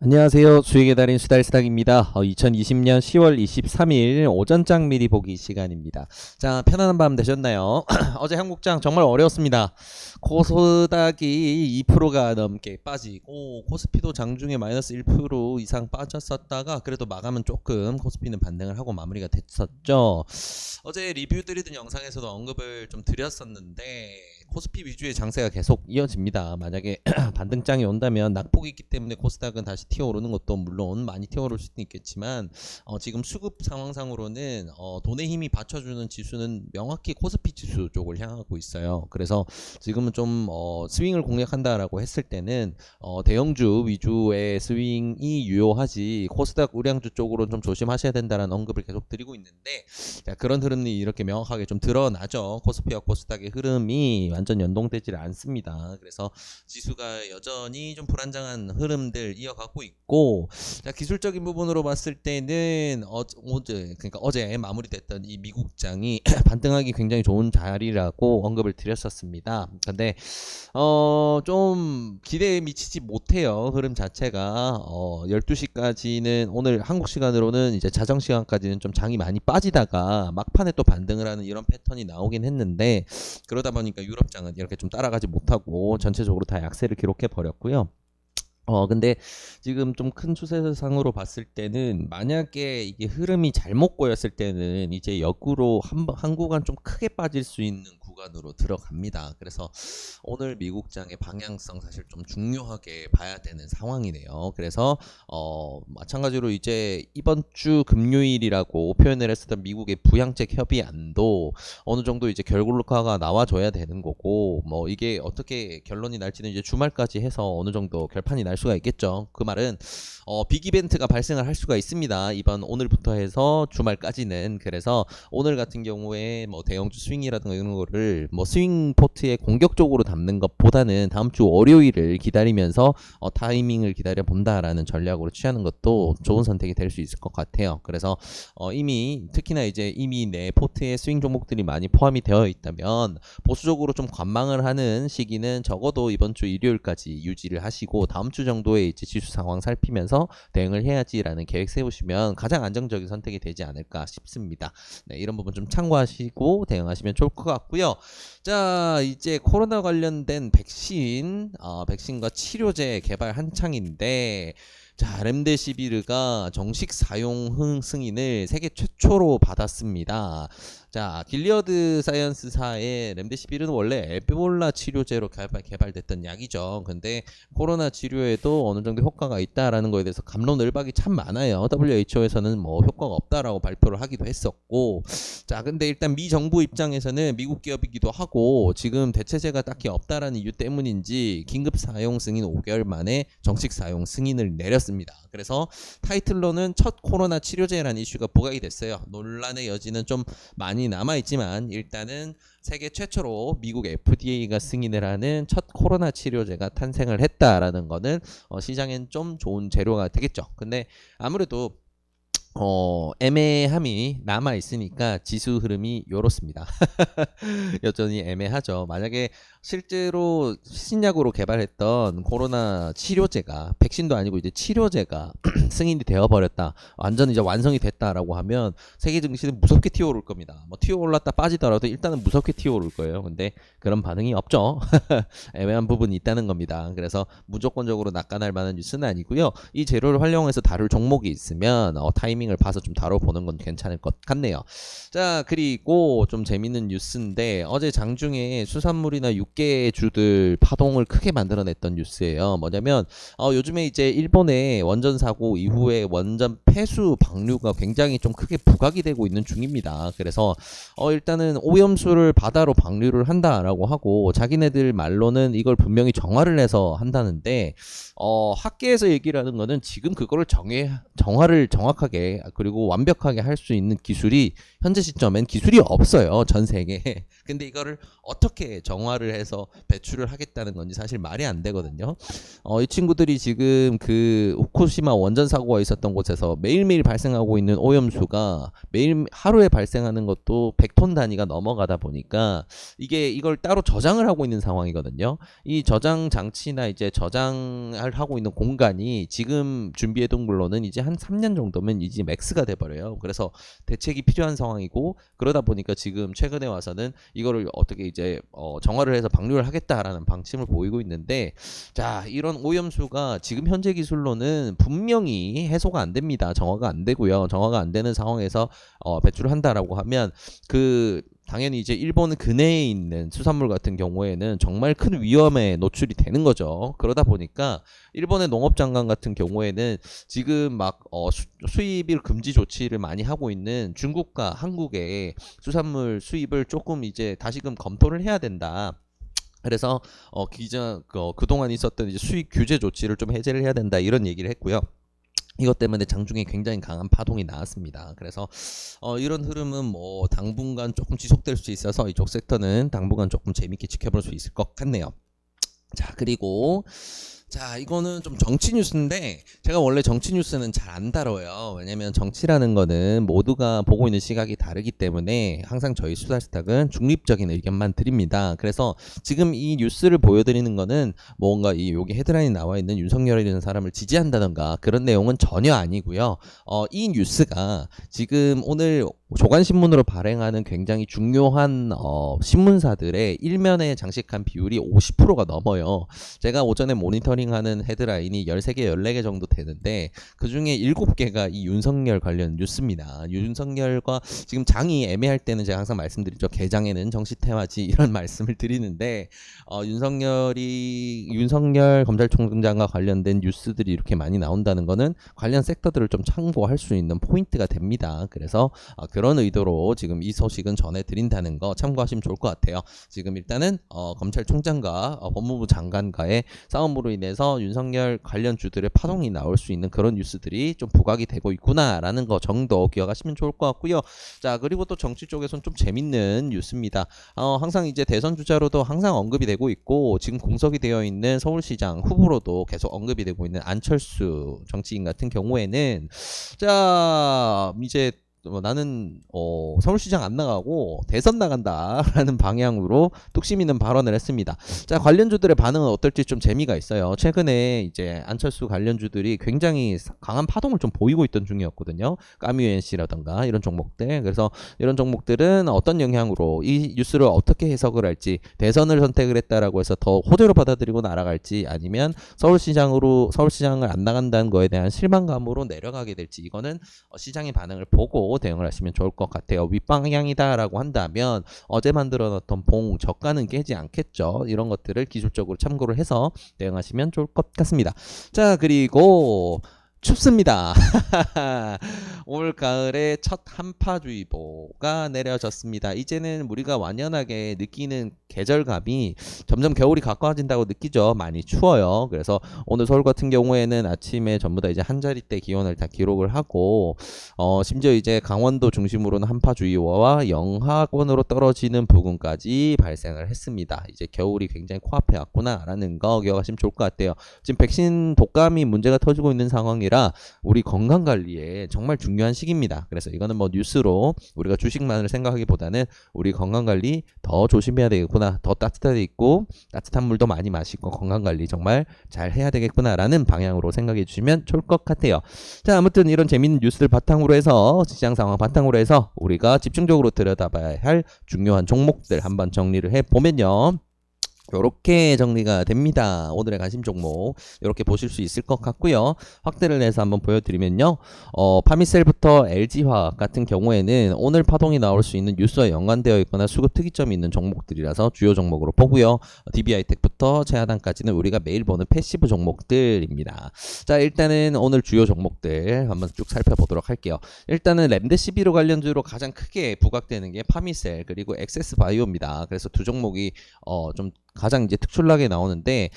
안녕하세요. 수익의 달인 수달수닥입니다. 2020년 10월 23일 오전장 미리 보기 시간입니다. 자, 편안한 밤 되셨나요? 어제 한국장 정말 어려웠습니다. 코스닥이 2%가 넘게 빠지고 코스피도 장중에 마이너스 1% 이상 빠졌었다가 그래도 마감은 조금 코스피는 반등을 하고 마무리가 됐었죠. 어제 리뷰 드리던 영상에서도 언급을 좀 드렸었는데 코스피 위주의 장세가 계속 이어집니다. 만약에 반등장이 온다면 낙폭이 있기 때문에 코스닥은 다시 튀어오르는 것도 물론 많이 튀어오를 수도 있겠지만 지금 수급 상황상으로는 돈의 힘이 받쳐주는 지수는 명확히 코스피 지수 쪽을 향하고 있어요. 그래서 지금은 좀 스윙을 공략한다라고 했을 때는 대형주 위주의 스윙이 유효하지 코스닥 우량주 쪽으로 좀 조심하셔야 된다는 언급을 계속 드리고 있는데 자, 그런 흐름이 이렇게 명확하게 좀 드러나죠. 코스피와 코스닥의 흐름이 완전 연동되질 않습니다. 그래서 지수가 여전히 좀 불안정한 흐름들 이어가고 있고, 자, 기술적인 부분으로 봤을 때는 어제 마무리됐던 이 미국장이 반등하기 굉장히 좋은 자리라고 언급을 드렸었습니다. 근데 좀 기대에 미치지 못해요. 흐름 자체가 12시까지는 오늘 한국 시간으로는 이제 자정 시간까지는 좀 장이 많이 빠지다가 막판에 또 반등을 하는 이런 패턴이 나오긴 했는데 그러다 보니까 유럽장은 이렇게 좀 따라가지 못하고 전체적으로 다 약세를 기록해 버렸고요. 근데 지금 좀 큰 추세상으로 봤을 때는 만약에 이게 흐름이 잘못 꼬였을 때는 이제 역으로 한 구간 좀 크게 빠질 수 있는 구간으로 들어갑니다. 그래서 오늘 미국장의 방향성 사실 좀 중요하게 봐야 되는 상황이네요. 그래서 마찬가지로 이제 이번 주 금요일이라고 표현을 했었던 미국의 부양책 협의안도 어느 정도 이제 결과가 나와줘야 되는 거고 뭐 이게 어떻게 결론이 날지는 이제 주말까지 해서 어느 정도 결판이 날 수가 있겠죠. 그 말은 빅 이벤트가 발생을 할 수가 있습니다. 오늘부터 해서 주말까지는. 그래서 오늘 같은 경우에 뭐 대형주 스윙이라든가 이런 거를 뭐 스윙 포트에 공격적으로 담는 것보다는 다음 주 월요일을 기다리면서 타이밍을 기다려 본다라는 전략으로 취하는 것도 좋은 선택이 될 수 있을 것 같아요. 그래서 이미 특히나 이미 내 포트에 스윙 종목들이 많이 포함이 되어 있다면 보수적으로 좀 관망을 하는 시기는 적어도 이번 주 일요일까지 유지를 하시고 다음 주 정도에 이제 지수 상황 살피면서 대응을 해야지라는 계획 세우시면 가장 안정적인 선택이 되지 않을까 싶습니다. 네, 이런 부분 좀 참고하시고 대응하시면 좋을 것 같고요. 자, 이제 코로나 관련된 백신과 치료제 개발 한창인데 자, 렘데시비르가 정식 사용 승인을 세계 최초로 받았습니다. 자, 길리어드 사이언스사의 렘데시비르는 원래 에볼라 치료제로 개발됐던 약이죠. 근데 코로나 치료에도 어느 정도 효과가 있다라는 거에 대해서 갑론을박이 참 많아요. WHO에서는 뭐 효과가 없다라고 발표를 하기도 했었고, 자, 근데 일단 미 정부 입장에서는 미국 기업이기도 하고 지금 대체제가 딱히 없다라는 이유 때문인지 긴급 사용 승인 5개월 만에 정식 사용 승인을 내렸습니다. 그래서 타이틀로는 첫 코로나 치료제라는 이슈가 부각이 됐어요. 논란의 여지는 좀 많이 남아있지만 일단은 세계 최초로 미국 FDA가 승인을 하는 첫 코로나 치료제가 탄생을 했다라는 거는 시장엔 좀 좋은 재료가 되겠죠. 근데 아무래도 애매함이 남아 있으니까 지수 흐름이 요렇습니다. 여전히 애매하죠. 만약에 실제로 신약으로 개발했던 코로나 치료제가 백신도 아니고 이제 치료제가 승인이 되어 버렸다. 완전 이제 완성이 됐다라고 하면 세계 증시는 무섭게 튀어오를 겁니다. 뭐 튀어올랐다 빠지더라도 일단은 무섭게 튀어오를 거예요. 근데 그런 반응이 없죠. 애매한 부분이 있다는 겁니다. 그래서 무조건적으로 낙관할 만한 뉴스는 아니고요. 이 재료를 활용해서 다룰 종목이 있으면 타이밍을 봐서 좀 다뤄보는 건 괜찮을 것 같네요. 자, 그리고 좀 재밌는 뉴스인데 어제 장중에 수산물이나 육계 주들 파동을 크게 만들어냈던 뉴스예요. 뭐냐면 요즘에 이제 일본의 원전 사고 이후에 원전 폐수 방류가 굉장히 좀 크게 부각이 되고 있는 중입니다. 그래서 일단은 오염수를 바다로 방류를 한다라고 하고 자기네들 말로는 이걸 분명히 정화를 해서 한다는데 학계에서 얘기를 하는 거는 지금 그거를 정화를 정확하게 그리고 완벽하게 할 수 있는 기술이 현재 시점엔 기술이 없어요. 전 세계에. 근데 이거를 어떻게 정화를 해서 배출을 하겠다는 건지 사실 말이 안 되거든요. 이 친구들이 지금 그 후쿠시마 원전 사고가 있었던 곳에서 매일매일 발생하고 있는 오염수가 매일 하루에 발생하는 것도 100톤 단위가 넘어가다 보니까 이걸 따로 저장을 하고 있는 상황이거든요. 이 저장 장치나 이제 저장을 하고 있는 공간이 지금 준비해둔 걸로는 이제 한 3년 정도면 이제 맥스가 돼버려요. 그래서 대책이 필요한 상황이고, 그러다 보니까 지금 최근에 와서는 이거를 어떻게 이제 정화를 해서 방류를 하겠다라는 방침을 보이고 있는데, 자, 이런 오염수가 지금 현재 기술로는 분명히 해소가 안 됩니다. 정화가 안 되고요. 정화가 안 되는 상황에서 배출을 한다라고 하면 당연히 이제 일본 근해에 있는 수산물 같은 경우에는 정말 큰 위험에 노출이 되는 거죠. 그러다 보니까 일본의 농업장관 같은 경우에는 지금 막 수입일 금지 조치를 많이 하고 있는 중국과 한국의 수산물 수입을 조금 이제 다시금 검토를 해야 된다. 그래서 그동안 있었던 이제 수입 규제 조치를 좀 해제를 해야 된다, 이런 얘기를 했고요. 이것 때문에 장중에 굉장히 강한 파동이 나왔습니다. 그래서 이런 흐름은 뭐 당분간 조금 지속될 수 있어서 이쪽 섹터는 당분간 조금 재밌게 지켜볼 수 있을 것 같네요. 자, 그리고 이거는 좀 정치 뉴스인데, 제가 원래 정치 뉴스는 잘 안 다뤄요. 왜냐면 정치라는 거는 모두가 보고 있는 시각이 다르기 때문에 항상 저희 수다스탁은 중립적인 의견만 드립니다. 그래서 지금 이 뉴스를 보여드리는 거는 뭔가 여기 헤드라인에 나와 있는 윤석열이라는 사람을 지지한다던가 그런 내용은 전혀 아니고요. 이 뉴스가 지금 오늘 조간신문으로 발행하는 굉장히 중요한 신문사들의 일면에 장식한 비율이 50%가 넘어요. 제가 오전에 모니터링하는 헤드라인이 13개, 14개 정도 되는데 그 중에 7개가 이 윤석열 관련 뉴스입니다. 윤석열과 지금 장이 애매할 때는 제가 항상 말씀드리죠. 개장에는 정시태화지, 이런 말씀을 드리는데 윤석열 검찰총장과 관련된 뉴스들이 이렇게 많이 나온다는 거는 관련 섹터들을 좀 참고할 수 있는 포인트가 됩니다. 그래서 그런 의도로 지금 이 소식은 전해드린다는 거 참고하시면 좋을 것 같아요. 지금 일단은 검찰총장과 법무부 장관과의 싸움으로 인해서 윤석열 관련 주들의 파동이 나올 수 있는 그런 뉴스들이 좀 부각이 되고 있구나라는 거 정도 기억하시면 좋을 것 같고요. 자, 그리고 또 정치 쪽에서는 좀 재밌는 뉴스입니다. 항상 이제 대선 주자로도 항상 언급이 되고 있고, 지금 공석이 되어 있는 서울시장 후보로도 계속 언급이 되고 있는 안철수 정치인 같은 경우에는 이제 나는 서울시장 안 나가고 대선 나간다라는 방향으로 뚝심 있는 발언을 했습니다. 자, 관련주들의 반응은 어떨지 좀 재미가 있어요. 최근에 이제 안철수 관련주들이 굉장히 강한 파동을 좀 보이고 있던 중이었거든요. 까뮤엔씨라던가 이런 종목들. 그래서 이런 종목들은 어떤 영향으로 이 뉴스를 어떻게 해석을 할지, 대선을 선택을 했다라고 해서 더 호재로 받아들이고 날아갈지, 아니면 서울시장을 안 나간다는 거에 대한 실망감으로 내려가게 될지, 이거는 시장의 반응을 보고 대응을 하시면 좋을 것 같아요. 윗방향이다라고 한다면 어제 만들어 놓던 봉 저가는 깨지 않겠죠. 이런 것들을 기술적으로 참고를 해서 대응하시면 좋을 것 같습니다. 자, 그리고 춥습니다. 올 가을에 첫 한파주의보가 내려졌습니다. 이제는 우리가 완연하게 느끼는 계절감이 점점 겨울이 가까워진다고 느끼죠. 많이 추워요. 그래서 오늘 서울 같은 경우에는 아침에 전부 다 이제 한 자릿대 기온을 다 기록을 하고, 심지어 이제 강원도 중심으로는 한파주의보와 영하권으로 떨어지는 부근까지 발생을 했습니다. 이제 겨울이 굉장히 코앞에 왔구나라는 거 기억하시면 좋을 것 같아요. 지금 백신 독감이 문제가 터지고 있는 상황이라 우리 건강관리에 정말 중요한 시기입니다. 그래서 이거는 뭐 뉴스로 우리가 주식만을 생각하기보다는 우리 건강관리 더 조심해야 되겠구나, 더 따뜻하게 있고 따뜻한 물도 많이 마시고 건강관리 정말 잘 해야 되겠구나라는 방향으로 생각해 주시면 좋을 것 같아요. 자, 아무튼 이런 재밌는 뉴스를 바탕으로 해서, 시장 상황 바탕으로 해서 우리가 집중적으로 들여다봐야 할 중요한 종목들 한번 정리를 해보면요, 요렇게 정리가 됩니다. 오늘의 관심 종목 이렇게 보실 수 있을 것 같고요. 확대를 해서 한번 보여드리면요, 파미셀부터 LG화학 같은 경우에는 오늘 파동이 나올 수 있는 뉴스와 연관되어 있거나 수급 특이점이 있는 종목들이라서 주요 종목으로 보고요. DB하이텍부터 최하단까지는 우리가 매일 보는 패시브 종목들입니다. 자, 일단은 오늘 주요 종목들 한번 쭉 살펴보도록 할게요. 일단은 렘데시비로 관련주로 가장 크게 부각되는 게 파미셀 그리고 엑세스바이오입니다. 그래서 두 종목이 좀 가장 이제 특출나게 나오는데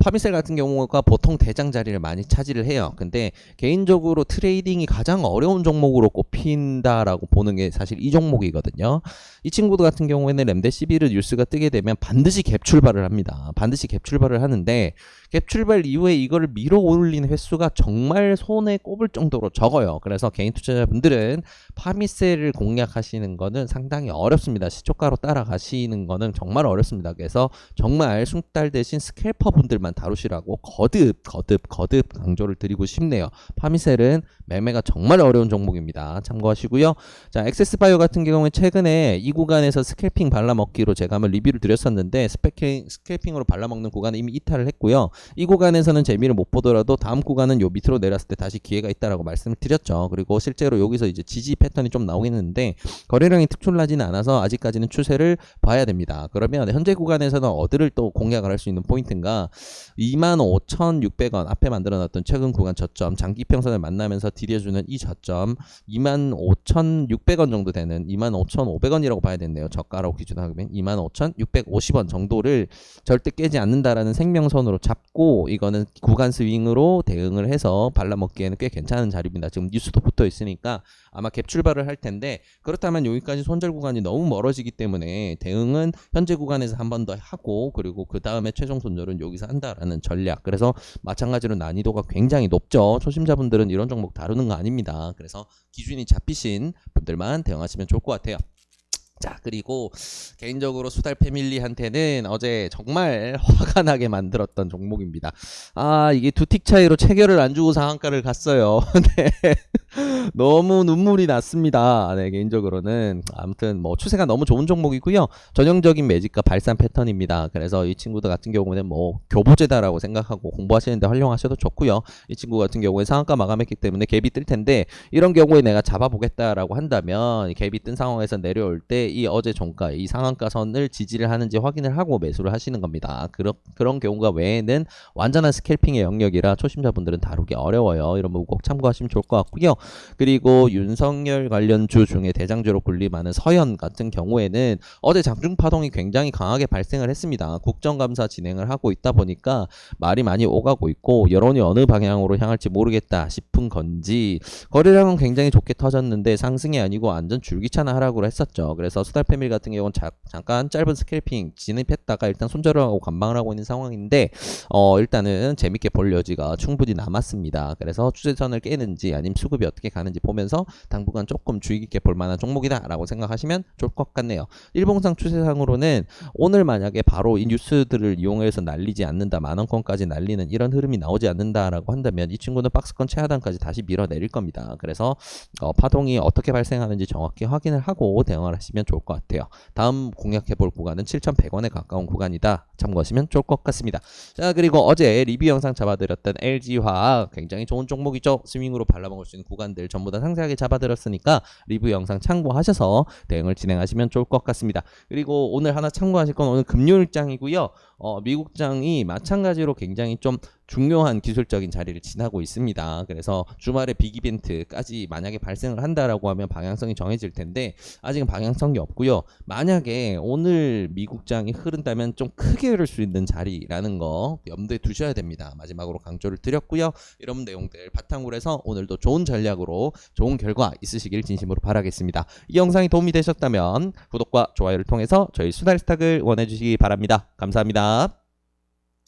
파미셀 같은 경우가 보통 대장 자리를 많이 차지를 해요. 근데 개인적으로 트레이딩이 가장 어려운 종목으로 꼽힌다라고 보는 게 사실 이 종목이거든요. 이 친구들 같은 경우에는 렘데시비르 뉴스가 뜨게 되면 반드시 갭 출발을 합니다. 반드시 갭 출발을 하는데 갭 출발 이후에 이거를 밀어 올리는 횟수가 정말 손에 꼽을 정도로 적어요. 그래서 개인 투자자분들은 파미셀을 공략하시는 거는 상당히 어렵습니다. 시초가로 따라가시는 거는 정말 어렵습니다. 그래서 정말 숭딸 대신 스캘퍼 분들만 다루시라고 거듭 강조를 드리고 싶네요. 파미셀은 매매가 정말 어려운 종목입니다. 참고하시고요. 자, 엑세스바이오 같은 경우에 최근에 이 구간에서 스캘핑 발라먹기로 제가 한번 리뷰를 드렸었는데 스캘핑으로 발라먹는 구간은 이미 이탈을 했고요. 이 구간에서는 재미를 못 보더라도 다음 구간은 요 밑으로 내렸을 때 다시 기회가 있다라고 말씀을 드렸죠. 그리고 실제로 여기서 이제 지지 패턴이 좀 나오긴 했는데 거래량이 특출나지는 않아서 아직까지는 추세를 봐야 됩니다. 그러면 현재 구간에서는 어디를 또 공략을 할 수 있는 포인트인가? 25,600원 앞에 만들어놨던 최근 구간 저점 장기평선을 만나면서 들여주는 이 저점 25,600원 정도 되는 25,500원이라고 봐야 되네요. 저가로 기준하면 25,650원 정도를 절대 깨지 않는다라는 생명선으로 잡고 이거는 구간 스윙으로 대응을 해서 발라먹기에는 꽤 괜찮은 자리입니다. 지금 뉴스도 붙어 있으니까 아마 갭 출발을 할 텐데 그렇다면 여기까지 손절 구간이 너무 멀어지기 때문에 대응은 현재 구간에서 한 번 더 하고 그리고 그 다음에 최종 손절은 여기서 한다라는 전략. 그래서 마찬가지로 난이도가 굉장히 높죠. 초심자분들은 이런 종목 다루는 거 아닙니다. 그래서 기준이 잡히신 분들만 대응하시면 좋을 것 같아요. 자, 그리고 개인적으로 수달 패밀리한테는 어제 정말 화가 나게 만들었던 종목입니다. 아, 이게 두 틱 차이로 체결을 안 주고 상한가를 갔어요. 네. 너무 눈물이 났습니다. 네, 개인적으로는 아무튼 뭐 추세가 너무 좋은 종목이고요. 전형적인 매집과 발산 패턴입니다. 그래서 이 친구들 같은 경우는 뭐 교보제다라고 생각하고 공부하시는데 활용하셔도 좋고요. 이 친구 같은 경우에 상한가 마감했기 때문에 갭이 뜰 텐데 이런 경우에 내가 잡아보겠다라고 한다면 갭이 뜬 상황에서 내려올 때 이 어제 종가 이 상한가 선을 지지를 하는지 확인을 하고 매수를 하시는 겁니다. 그런 경우가 외에는 완전한 스캘핑의 영역이라 초심자분들은 다루기 어려워요. 이런 부분 꼭 참고하시면 좋을 것 같고요. 그리고 윤석열 관련주 중에 대장주로 군림하는 서현 같은 경우에는 어제 장중 파동이 굉장히 강하게 발생을 했습니다. 국정감사 진행을 하고 있다 보니까 말이 많이 오가고 있고 여론이 어느 방향으로 향할지 모르겠다 싶은 건지 거래량은 굉장히 좋게 터졌는데 상승이 아니고 완전 줄기차는 하락으로 했었죠. 그래서 수달 패밀리 같은 경우는 잠깐 짧은 스캘핑 진입했다가 일단 손절을 하고 관망을 하고 있는 상황인데 일단은 재밌게 볼 여지가 충분히 남았습니다. 그래서 추세선을 깨는지 아니면 수급이 어떻게 가는지 보면서 당분간 조금 주의 깊게 볼 만한 종목이다 라고 생각하시면 좋을 것 같네요. 일봉상 추세상으로는 오늘 만약에 바로 이 뉴스들을 이용해서 날리지 않는다, 만원권까지 날리는 이런 흐름이 나오지 않는다라고 한다면 이 친구는 박스권 최하단까지 다시 밀어내릴 겁니다. 그래서 파동이 어떻게 발생하는지 정확히 확인을 하고 대응을 하시면 좋을 것 같아요. 다음 공략해볼 구간은 7,100원에 가까운 구간이다. 참고하시면 좋을 것 같습니다. 자, 그리고 어제 리뷰 영상 잡아드렸던 LG화학 굉장히 좋은 종목이죠. 스윙으로 발라먹을 수 있는 구간들 전부 다 상세하게 잡아드렸으니까 리뷰 영상 참고하셔서 대응을 진행하시면 좋을 것 같습니다. 그리고 오늘 하나 참고하실 건 오늘 금요일장이고요. 미국장이 마찬가지로 굉장히 좀 중요한 기술적인 자리를 지나고 있습니다. 그래서 주말에 빅 이벤트까지 만약에 발생을 한다라고 하면 방향성이 정해질 텐데 아직은 방향성이 없고요. 만약에 오늘 미국장이 흐른다면 좀 크게 흐를 수 있는 자리라는 거 염두에 두셔야 됩니다. 마지막으로 강조를 드렸고요. 이런 내용들 바탕으로 해서 오늘도 좋은 전략으로 좋은 결과 있으시길 진심으로 바라겠습니다. 이 영상이 도움이 되셨다면 구독과 좋아요를 통해서 저희 수달스탁을 원해주시기 바랍니다. 감사합니다.